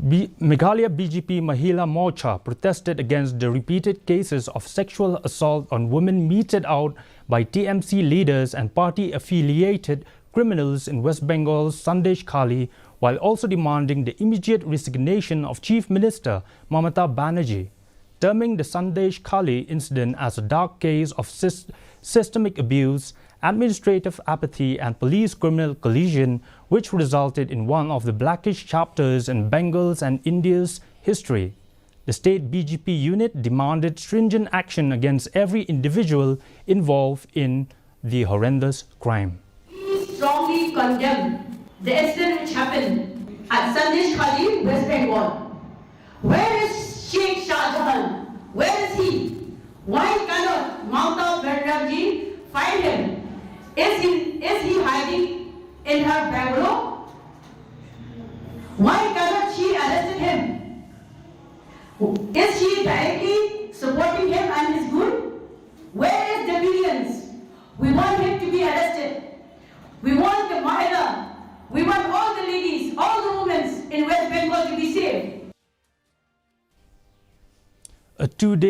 Meghalaya BJP Mahila Morcha protested against the repeated cases of sexual assault on women meted out by TMC leaders and party-affiliated criminals in West Bengal's Sandeshkhali, while also demanding the immediate resignation of Chief Minister Mamata Banerjee, terming the Sandeshkhali incident as a dark case of systemic abuse, administrative apathy and police-criminal collision, which resulted in one of the blackest chapters in Bengal's and India's history. The state BJP unit demanded stringent action against every individual involved in the horrendous crime. We strongly condemn the incident which happened at Sandeshkhali, West Bengal. Where is Sheikh Shah Jahan? Where is he? Why cannot Mamata Banerjee find him? Is he hiding in her bungalow? Why cannot she arrest him? Is she directly supporting him and his group? Where is the billions? We want him to be arrested. We want the Mahila. We want all the ladies, all the women in West Bengal to be safe. A 2-day